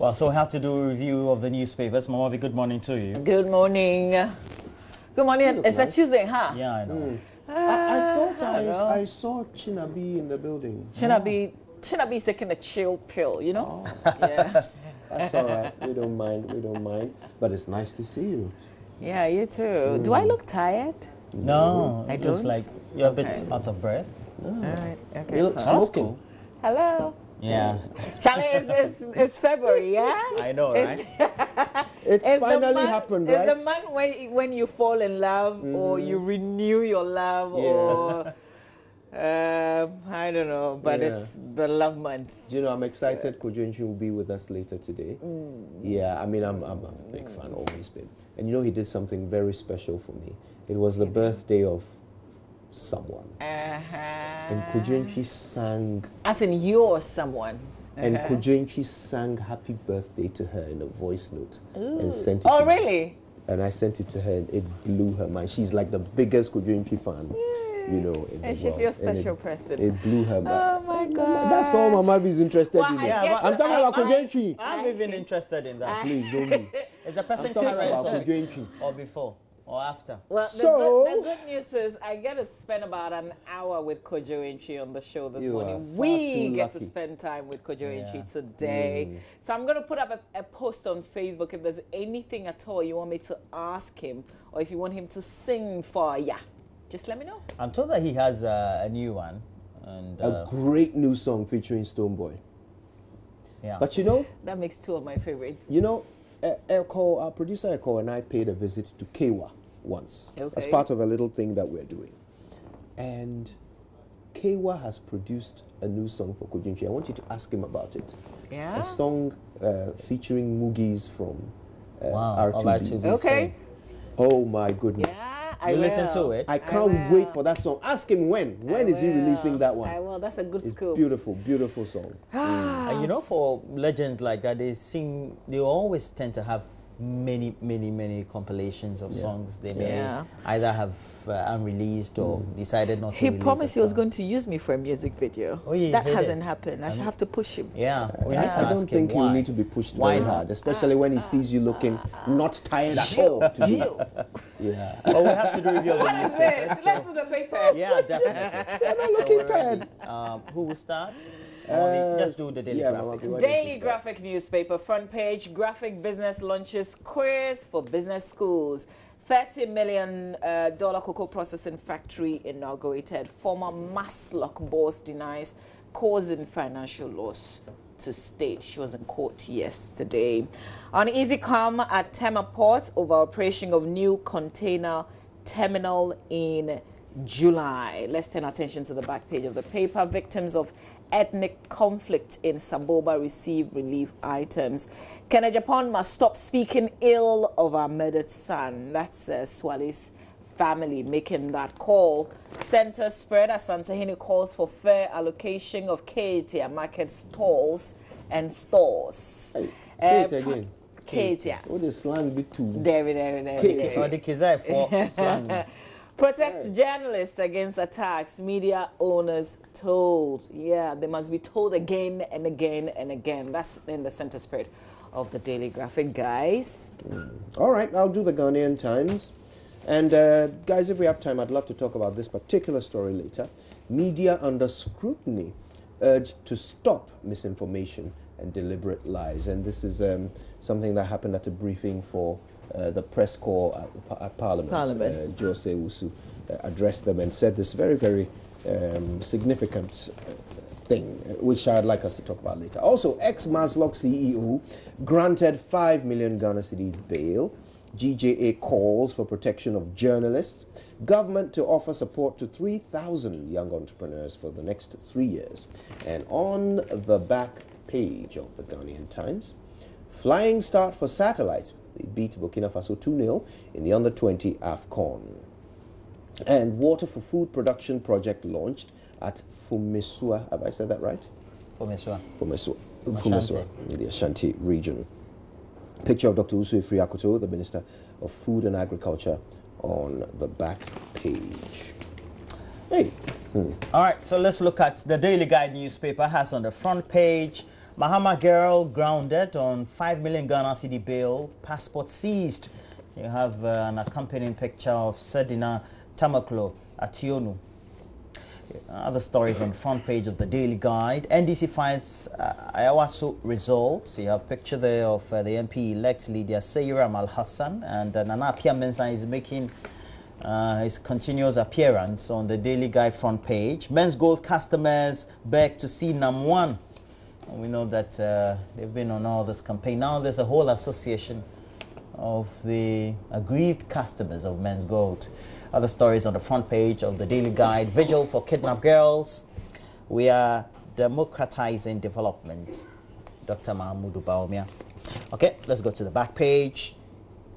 Well, so we have to do a review of the newspapers. Mama, good morning to you. Good morning. Good morning. It's a Tuesday, huh? Yeah, I know. I thought I saw Chinabi in the building. Chinabi's taking a chill pill, you know? Oh. Yeah. That's all right. We don't mind. But it's nice to see you. Yeah, you too. Do I look tired? No, I it looks don't? like you're a bit out of breath. No. All right. Okay. You look smoking. Cool. Hello. Yeah. Charlie, it's February, yeah? I know, right? It's finally happened, right? It's the month when you fall in love or you renew your love or I don't know, but it's the love month. Do you know, I'm excited Kojo will be with us later today. Yeah, I mean, I'm a big fan, always been. And you know, he did something very special for me. It was the birthday of someone. And Kojo sang. As in you're someone. And Kojo sang happy birthday to her in a voice note. And sent it Oh, to me. really? And I sent it to her and it blew her mind. She's like the biggest Kojo fan. You know, in and the she's world. your special person. It blew her mind. Oh my God! That's all Mama is interested in. I'm talking about Kojo. I'm even interested in that. Please don't be. Is the person I'm talking current about Kojo. or before or after? Well, the good news is I get to spend about an hour with Kojo Inchi on the show this morning. We get to spend time with Kojo Inchi today. So I'm going to put up a post on Facebook if there's anything at all you want me to ask him or if you want him to sing for ya. Just let me know. I'm told that he has a new one. And, a great new song featuring Stoneboy. Yeah. But you know... That makes two of my favorites. You know, our producer Eko and I paid a visit to Kewa once. As part of a little thing that we're doing. And Kewa has produced a new song for Kojo. I want you to ask him about it. Yeah? A song featuring Moogies from R2B. Okay. Oh my goodness. Yeah. You listen to it? I can't wait for that song. Ask him when. When is he releasing that one? I will. That's a good scoop. Beautiful, beautiful song. And you know, for legends like that, they always tend to have many compilations of songs they may either have unreleased or decided not to release. He promised he was going to use me for a music video. Oh, yeah, that hasn't happened. I should have to push him. Yeah, we need to I don't think you need to be pushed very hard, especially when he sees you looking not tired at all. Yeah. Well, we have to do review of the What is this? Let's do the paper. Yeah, definitely. You're not looking tired. Who will start? Just do the Daily Graphic. Daily Graphic newspaper front page. Graphic business launches quiz for business schools. $30 million cocoa processing factory inaugurated. Former Maslock boss denies causing financial loss to state. She was in court yesterday. Uneasy come at Tema Port over operation of new container terminal in July. Let's turn attention to the back page of the paper. Victims of ethnic conflict in Saboba receive relief items. Kenya Japan must stop speaking ill of our murdered son. That's Swali's family making that call. Center spread as Santahini calls for fair allocation of Ketia market stalls and stores. Hey, say it again. Ketia. What is slang bit too? There. So the Kizai for slang. Protect journalists against attacks, media owners told. Yeah, they must be told again and again and again. That's in the center spread of the Daily Graphic, guys. All right, I'll do the Ghanaian Times. And guys, if we have time, I'd love to talk about this particular story later. Media under scrutiny urged to stop misinformation and deliberate lies. And this is something that happened at a briefing for the press corps at Parliament. Jose Usu addressed them and said this very significant thing, which I'd like us to talk about later. Also, ex-Maslock CEO granted 5 million Ghana cedis bail. GJA calls for protection of journalists. Government to offer support to 3,000 young entrepreneurs for the next 3 years. And on the back page of the Ghanaian Times, flying start for satellite. They beat Burkina Faso 2-0 in the under-20 AFCON. And water for food production project launched at Fumesua. Have I said that right? Fumesua, in the Ashanti region. Picture of Dr. Usui Friakoto, the Minister of Food and Agriculture, on the back page. Hey. All right, so let's look at the Daily Guide newspaper. Has on the front page, Mahama girl grounded on 5 million Ghana cedi bail, passport seized. You have an accompanying picture of Sedina Tamaklo at Tionu. Other stories on the front page of the Daily Guide. NDC finds Ayawaso results. You have a picture there of the MP-elect Lydia Seyram Al-Hassan, and Nana Apia Mensah is making his continuous appearance on the Daily Guide front page. Men's Gold customers beg to see NAM1. We know that they've been on all this campaign. Now there's a whole association of the aggrieved customers of Men's Gold. Other stories on the front page of the Daily Guide. Vigil for kidnapped girls. We are democratizing development. Dr. Mahmoud Baumia. Okay, let's go to the back page.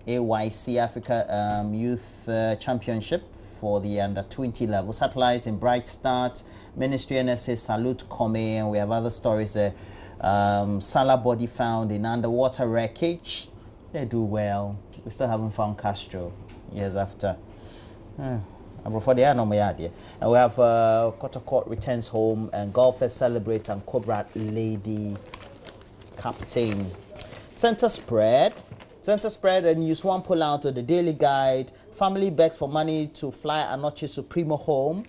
AYC Africa Youth Championship for the under-20 level. Satellites in bright start. Ministry NSA salute Kome, and we have other stories there. Salah body found in underwater wreckage. They do well. We still haven't found Castro years after. Before they are no more. And we have Kotakot returns home, and golfers celebrate and Cobra Lady captain. Center spread, and use one pull out of the Daily Guide. Family begs for money to fly Anoche Supremo home.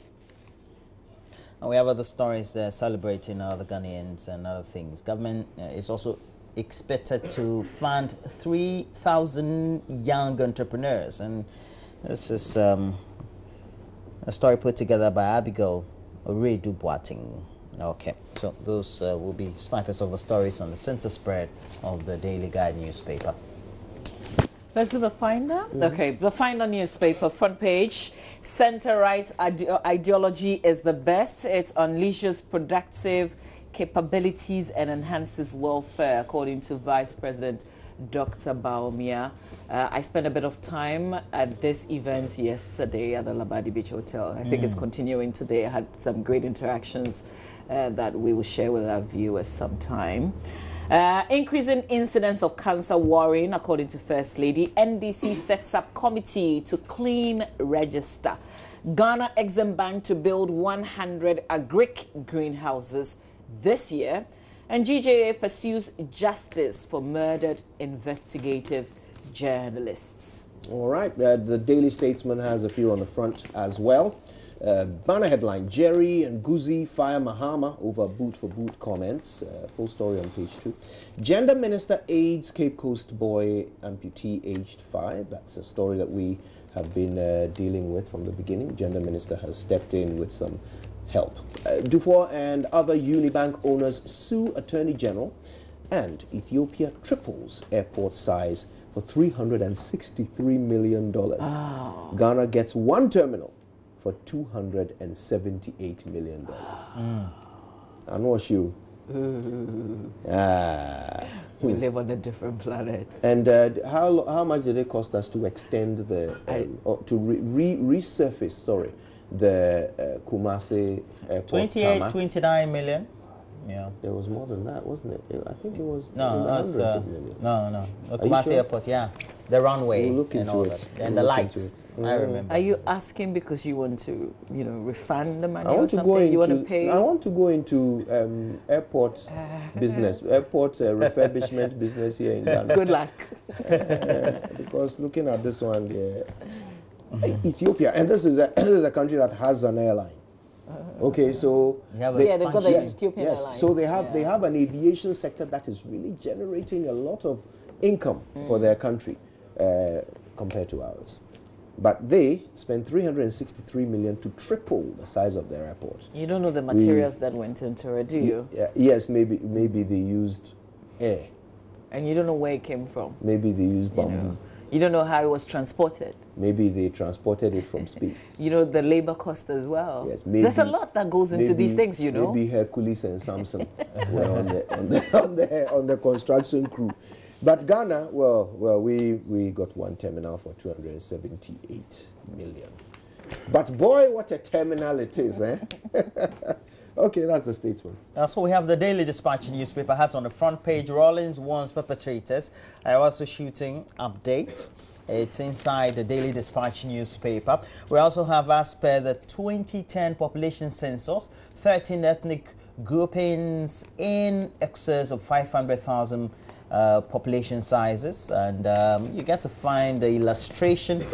And we have other stories there celebrating other Ghanaians and other things. Government is also expected to fund 3,000 young entrepreneurs. And this is a story put together by Abigail Oredu-Boateng. Okay, so those will be snipers of the stories on the center spread of the Daily Guide newspaper. Let's do the Finder. Okay, the Finder newspaper, front page. Center right ideology is the best. It unleashes productive capabilities and enhances welfare, according to Vice President Dr. Baumia. I spent a bit of time at this event yesterday at the Labadi Beach Hotel. I think it's continuing today. I had some great interactions that we will share with our viewers sometime. Increasing incidence of cancer worrying, according to First Lady. NDC sets up committee to clean register. Ghana Exim Bank to build 100 agric greenhouses this year. And GJA pursues justice for murdered investigative journalists. All right, the Daily Statesman has a few on the front as well. Banner headline, Jerry and Guzi fire Mahama over boot for boot comments. Full story on page 2. Gender Minister aids Cape Coast boy amputee aged 5. That's a story that we have been dealing with from the beginning. Gender Minister has stepped in with some help. Dufour and other Unibank owners sue Attorney General, and Ethiopia triples airport size for $363 million. Oh. Ghana gets one terminal for $278 million. I know you. We live on a different planet. And how much did it cost us to extend the resurface? The Kumasi airport 29 million. Yeah. There was more than that, wasn't it? I think it was in the hundreds of millions. No. The Kumasi airport, yeah. The runway and all that. And the lights. I remember. Are you asking because you want to, refund the money or something? You want to pay? I want to go into airport business, airport refurbishment business here in Ghana. Good luck. Because looking at this one, Ethiopia, and this is a country that has an airline. Okay, so they've got the Ethiopian Airlines. So they have an aviation sector that is really generating a lot of income for their country compared to ours. But they spent $363 million to triple the size of their airport. You don't know the materials that went into it, do you? Yes, maybe they used air. And you don't know where it came from. Maybe they used bamboo. You don't know how it was transported. Maybe they transported it from space. The labor cost as well. Yes, maybe. There's a lot that goes into these things, Maybe Hercules and Samson were on the construction crew. But Ghana, we got one terminal for $278 million. But boy, what a terminal it is, eh? Okay, that's the Statesman. So we have the Daily Dispatch newspaper has on the front page, Rawlings warns perpetrators. I also shooting update. It's inside the Daily Dispatch newspaper. We also have, as per the 2010 population census, 13 ethnic groupings in excess of 500,000 population sizes, and you get to find the illustration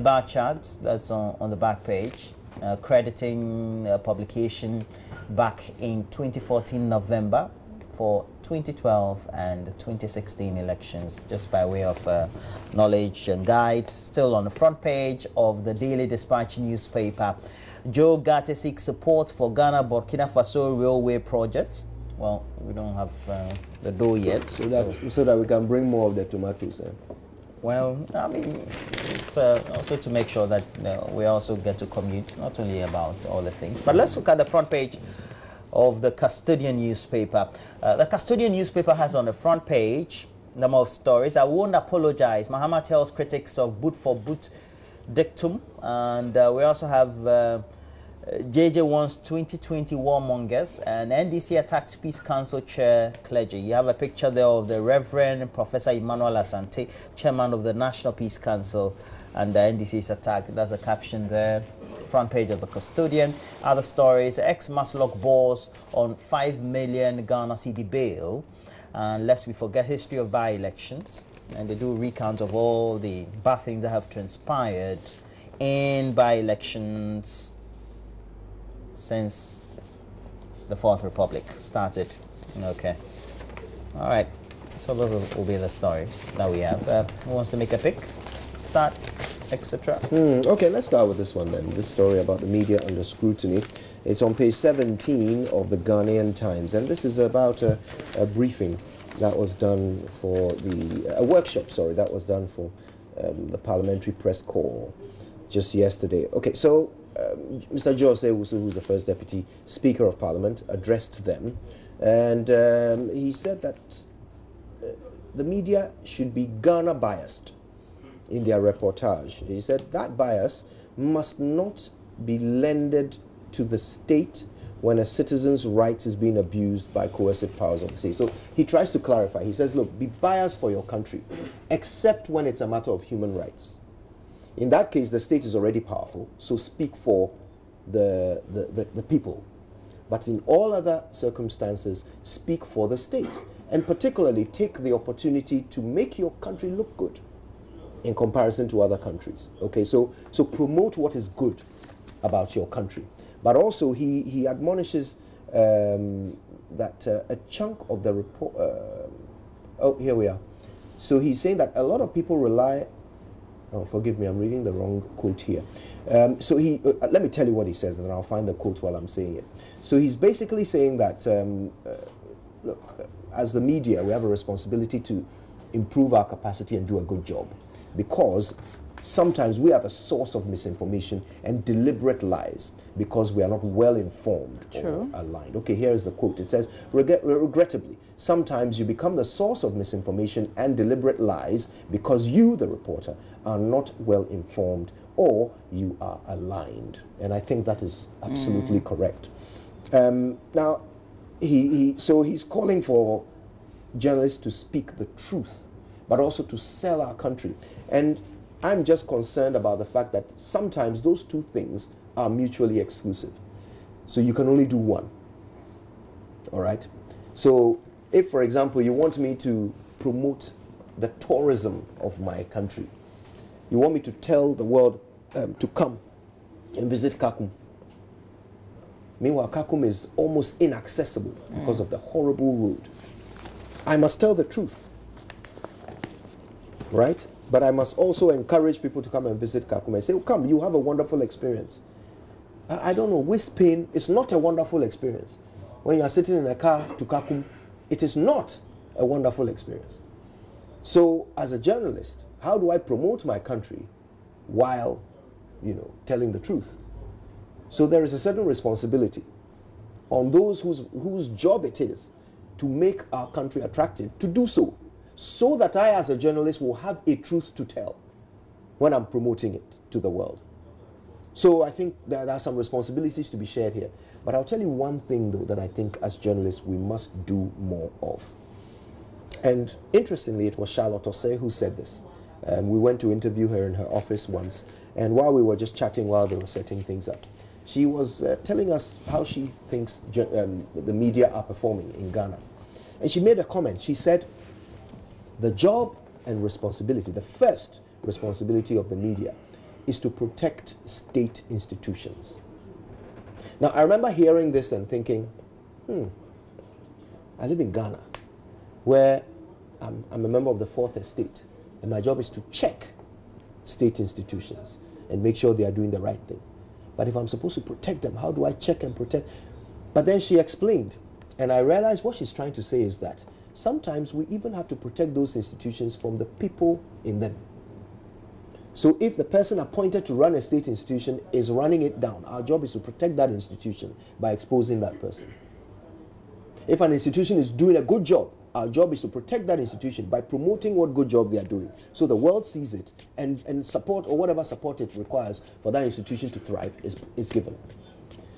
bar charts that's on the back page, crediting publication back in 2014 November for 2012 and 2016 elections, just by way of knowledge and guide. Still on the front page of the Daily Dispatch newspaper, Joe Gate seeks support for Ghana-Burkina Faso railway project. Well, we don't have the dough yet. So that we can bring more of the tomatoes. Well, I mean, it's also to make sure that we also get to commute, not only about all the things. But let's look at the front page of the Custodian newspaper. The Custodian newspaper has on the front page a number of stories. I won't apologize. Mahama tells critics of boot for boot dictum. And we also have JJ wants 2020 warmongers, and NDC attacks Peace Council chair clergy. You have a picture there of the Reverend Professor Emmanuel Asante, chairman of the National Peace Council, and the NDC's attack. That's a caption there. Front page of the Custodian. Other stories: ex-Maslock boss on 5 million Ghana cedi bail. And lest we forget, history of by-elections, and they do recount of all the bad things that have transpired in by-elections since the Fourth Republic started. Okay. All right. So those will be the stories that we have. Who wants to make a pick? Start, etc. Okay, let's start with this one then. This story about the media under scrutiny. It's on page 17 of the Ghanaian Times, and this is about a briefing that was done for a workshop, sorry, that was done for the Parliamentary Press Corps just yesterday. Okay, so Mr. Jose, who's the first Deputy Speaker of Parliament, addressed them, and he said that the media should be Ghana biased in their reportage. He said that bias must not be lended to the state when a citizen's rights is being abused by coercive powers of the state. So he tries to clarify. He says, look, be biased for your country, except when it's a matter of human rights. In that case, the state is already powerful, so speak for the people. But in all other circumstances, speak for the state. And particularly take the opportunity to make your country look good in comparison to other countries. Okay, so promote what is good about your country. But also he admonishes that a chunk of the report... oh, here we are. So he's saying that a lot of people rely... Oh, forgive me, I'm reading the wrong quote here. So he... let me tell you what he says, and then I'll find the quote while I'm saying it. So he's basically saying that, look, as the media, we have a responsibility to improve our capacity and do a good job. Because sometimes we are the source of misinformation and deliberate lies because we are not well informed or aligned. Okay, here is the quote. It says, regrettably, sometimes you become the source of misinformation and deliberate lies because you, the reporter, are not well informed or you are aligned. And I think that is absolutely correct. Now, so he's calling for journalists to speak the truth, but also to sell our country. And I'm just concerned about the fact that sometimes those two things are mutually exclusive. So you can only do one. All right? So if, for example, you want me to promote the tourism of my country, you want me to tell the world to come and visit Kakum. Meanwhile, Kakum is almost inaccessible because of the horrible road. I must tell the truth. Right? But I must also encourage people to come and visit Kakum and say, oh, come, you have a wonderful experience. I don't know, waist pain is not a wonderful experience. When you are sitting in a car to Kakum, it is not a wonderful experience. So, as a journalist, how do I promote my country while, telling the truth? So there is a certain responsibility on those whose job it is to make our country attractive to do so that I, as a journalist, will have a truth to tell when I'm promoting it to the world. So I think there are some responsibilities to be shared here. But I'll tell you one thing, though, that I think as journalists we must do more of. And interestingly, it was Charlotte Osei who said this. We went to interview her in her office once, and while we were just chatting while they were setting things up, She was telling us how she thinks the media are performing in Ghana. And she made a comment. She said, the job and responsibility, the first responsibility of the media is to protect state institutions. Now, I remember hearing this and thinking, I live in Ghana, where I'm a member of the Fourth Estate, and my job is to check state institutions and make sure they are doing the right thing. But if I'm supposed to protect them, how do I check and protect? But then she explained, and I realized what she's trying to say is that sometimes we even have to protect those institutions from the people in them. So if the person appointed to run a state institution is running it down, our job is to protect that institution by exposing that person. If an institution is doing a good job, our job is to protect that institution by promoting what good job they are doing. So the world sees it and support, or whatever support it requires for that institution to thrive is given.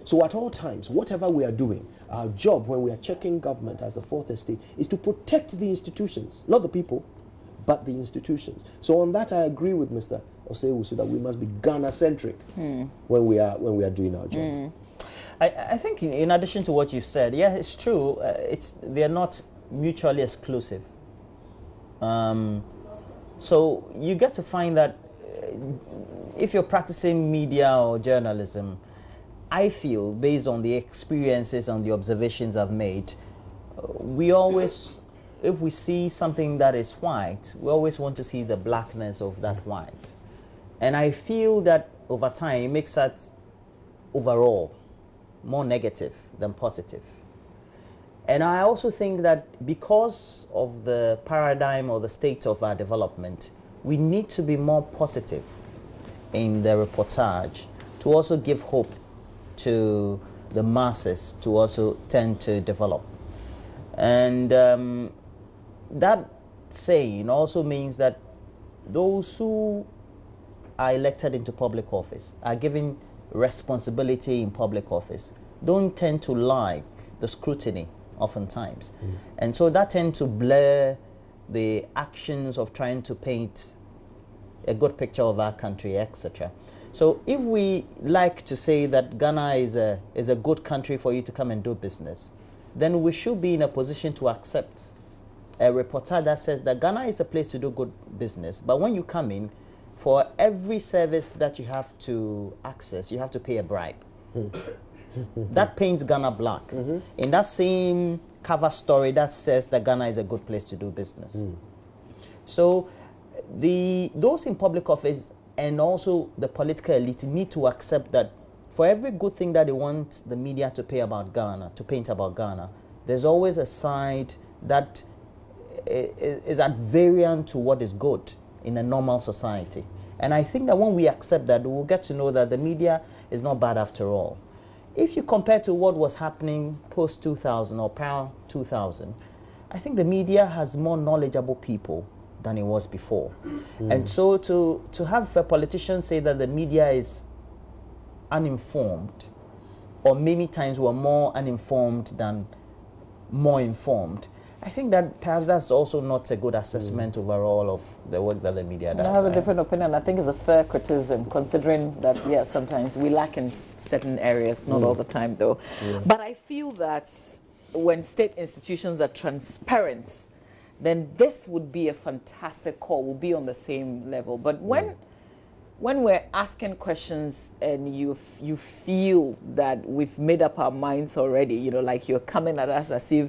So at all times, whatever we are doing, our job when we are checking government as the Fourth Estate is to protect the institutions, not the people, but the institutions. So on that, I agree with Mr. Osei-Wusu that we must be Ghana-centric when we are doing our job. I think in addition to what you've said, yeah, it's true. They're not mutually exclusive. So you get to find that if you're practicing media or journalism, I feel, based on the experiences and the observations I've made, we always, if we see something that is white, we always want to see the blackness of that white. And I feel that over time, it makes us overall more negative than positive. And I also think that because of the paradigm or the state of our development, we need to be more positive in the reportage to also give hope to the masses to also tend to develop. And that saying also means that those who are elected into public office, are given responsibility in public office, don't tend to like the scrutiny oftentimes. And so that tends to blur the actions of trying to paint a good picture of our country, etc. So if we like to say that Ghana is a good country for you to come and do business, then we should be in a position to accept a reporter that says that Ghana is a place to do good business, but when you come in, for every service that you have to access, you have to pay a bribe. That paints Ghana black. In that same cover story that says that Ghana is a good place to do business. So those in public office and also the political elite need to accept that for every good thing that they want the media to paint about Ghana, there's always a side that is at variance to what is good in a normal society. And I think that when we accept that, we'll get to know that the media is not bad after all. If you compare to what was happening post-2000 or prior 2000, I think the media has more knowledgeable people than it was before. And so to have a politician say that the media is uninformed, or many times we're more uninformed than more informed, I think that perhaps that's also not a good assessment overall of the work that the media does. I have a different opinion. I think it's a fair criticism, considering that, yeah, sometimes we lack in certain areas, not all the time though. But I feel that when state institutions are transparent, then this would be a fantastic call, we'll be on the same level. But when we're asking questions and you feel that we've made up our minds already, you know, like you're coming at us as if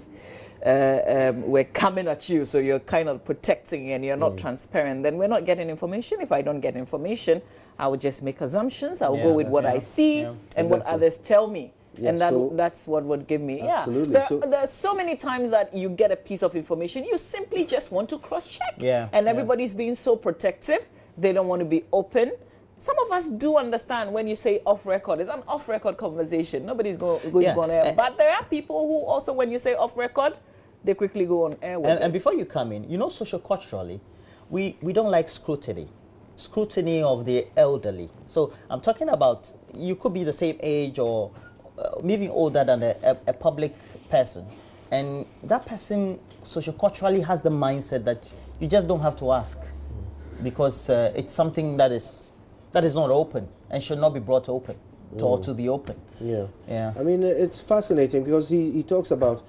we're coming at you, so you're kind of protecting and you're not transparent, then we're not getting information. If I don't get information, I will just make assumptions. I will go with what I see and what others tell me. And that's what would give me. Absolutely. There's so many times that you get a piece of information, you simply just want to cross-check. And everybody's being so protective. They don't want to be open. Some of us do understand when you say off-record. It's an off-record conversation. Nobody's going to go on air. But there are people who also, when you say off-record, they quickly go on air with it. And before you come in, you know, socioculturally, we don't like scrutiny of the elderly. So I'm talking about, you could be the same age or maybe older than a public person. And that person socioculturally has the mindset that you just don't have to ask because it's something that is not open and should not be brought open. or to the open. Yeah. Yeah. I mean, it's fascinating because he talks about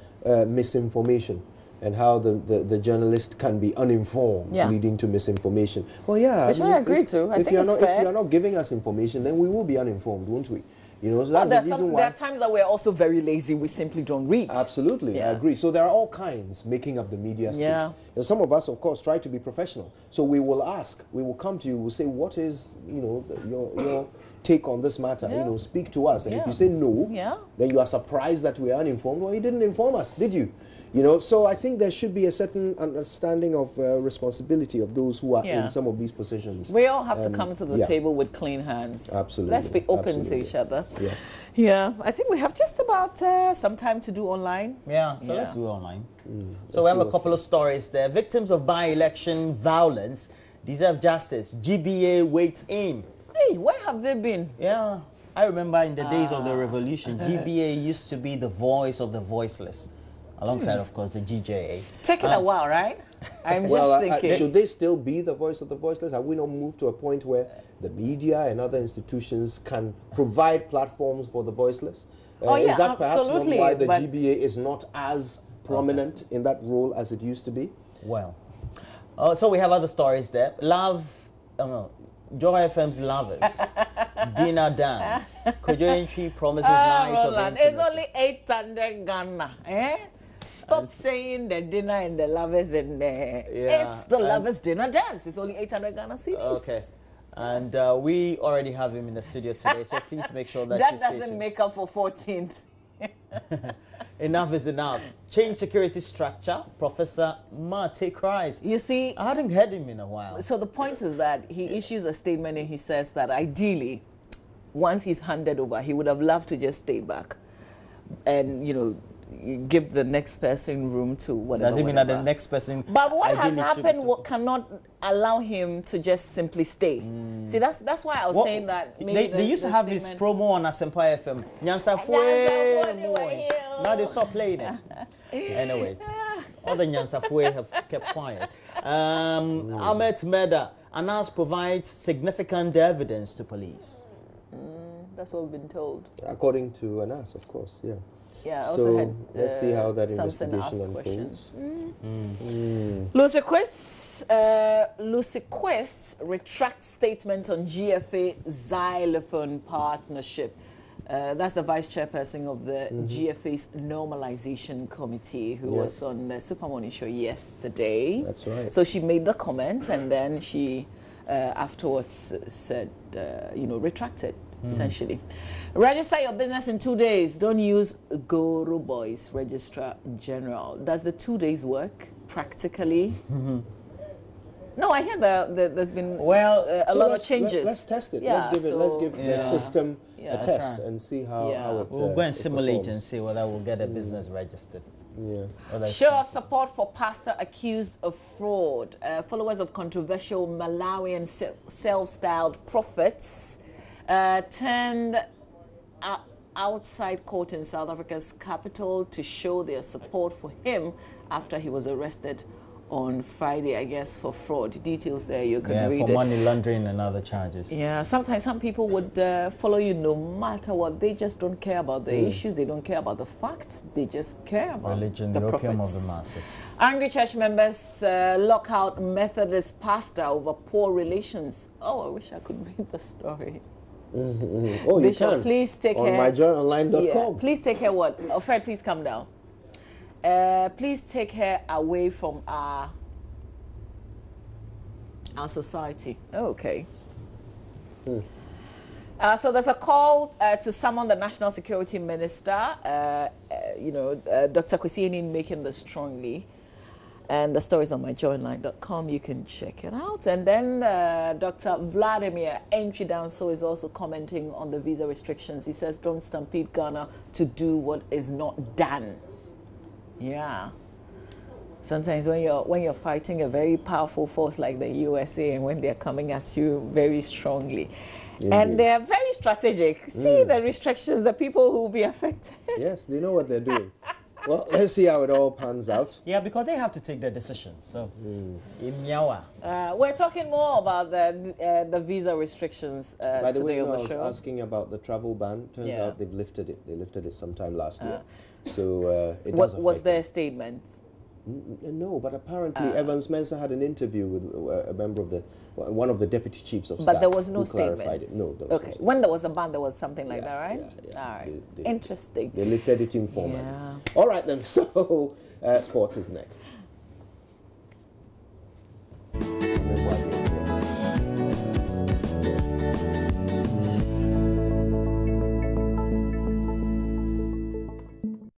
misinformation and how the journalist can be uninformed, leading to misinformation. Well, yeah. Which I agree to. I think it's fair. If you're not giving us information, then we will be uninformed, won't we? You know, so that's the reason why. There are times that we're also very lazy. We simply don't read. Absolutely, I agree. So there are all kinds making up the media space. Yeah. And some of us, of course, try to be professional. So we will ask, we will come to you, we'll say, what is, you know, your take on this matter? You know, speak to us. And if you say no, then you are surprised that we are uninformed. Well, you didn't inform us, did you? You know, so I think there should be a certain understanding of responsibility of those who are in some of these positions. We all have to come to the table with clean hands. Absolutely. Let's be open to each other. Yeah. Yeah, I think we have just about some time to do online. Yeah, so let's do online. So we have a couple of stories there. Victims of by-election violence deserve justice. GBA waits in. Hey, where have they been? Yeah, I remember in the days of the revolution, GBA used to be the voice of the voiceless, alongside, of course, the GJA. It's taken a while, right? I'm just thinking. Should they still be the voice of the voiceless? Have we not moved to a point where the media and other institutions can provide platforms for the voiceless? Is that perhaps not why the GBA is not as prominent in that role as it used to be? Well, so we have other stories there. Joy FM's Lovers, dinner dance, Kojoentry promises night of intimacy. It's only 800 Ghana, eh? Stop saying the dinner and the lovers and the... It's the lovers dinner dance. It's only 800 Ghana cedis. Okay. And we already have him in the studio today, so please make sure that that doesn't make up for 14th. Enough is enough. Change security structure. Professor Mate cries. You see, I hadn't heard him in a while. So the point is that he issues a statement and he says that ideally, once he's handed over, he would have loved to just stay back and, you know, give the next person room to whatever. Does it mean that the next person? But what has happened cannot allow him to just simply stay. See, that's why I was saying that. Maybe they used to have this promo on Asempa FM. Now they stopped playing it. Anyway, all the Nyansafwe have kept quiet. Ahmed Meda announced provides significant evidence to police. That's what we've been told. According to Anas, of course, yeah. Yeah, so let's see how that investigation unfolds. Lucy Quest retracts statement on GFA xylophone partnership. That's the vice chairperson of the GFA's normalization committee who was on the Super Morning Show yesterday. That's right. So she made the comment and then she afterwards said, retracted. Essentially. Register your business in 2 days. Don't use Goro Boys, Registrar General. Does the 2 days work practically? No, I hear that there's been a lot of changes. Let's test it. Let's give the system a test and see how it we'll go and simulate and see whether we'll get a business registered. Yeah. Show of support for pastor accused of fraud. Followers of controversial Malawian self-styled prophets turned outside court in South Africa's capital to show their support for him after he was arrested on Friday, I guess, for fraud. Details there, you can read for money laundering and other charges. Yeah, sometimes some people would follow you no matter what. They just don't care about the issues. They don't care about the facts. They just care about religion, the opium of the masses. Angry church members lock out Methodist pastor over poor relations. Oh, I wish I could read the story. Oh, Bishop, you can. Please take on care. myjoyonline.com. Yeah, please take care. What? Oh, Fred, please come down. Please take her away from our society. Oh, okay. So there's a call to summon the National Security Minister. Dr. Kwesi making this strongly. And the story is on myjoyonline.com. You can check it out. And then Dr. Vladimir Entry-Down-So is also commenting on the visa restrictions. He says, don't stampede Ghana to do what is not done. Yeah. Sometimes when you're fighting a very powerful force like the USA and when they're coming at you very strongly. And they're very strategic. See the restrictions, the people who will be affected. Yes, they know what they're doing. Well, let's see how it all pans out. Yeah, because they have to take their decisions. So, we're talking more about the visa restrictions By the way, today on I the was show. asking about the travel ban. Turns out they've lifted it. They lifted it sometime last year. So it what was their statement? No, but apparently Evans Mensah had an interview with a member of one of the deputy chiefs of staff. But there was no statement. No, there was no statement. When there was a ban, there was something like that, right? Yeah. All right. Interesting. They lifted it informally. Yeah. All right then. So sports is next.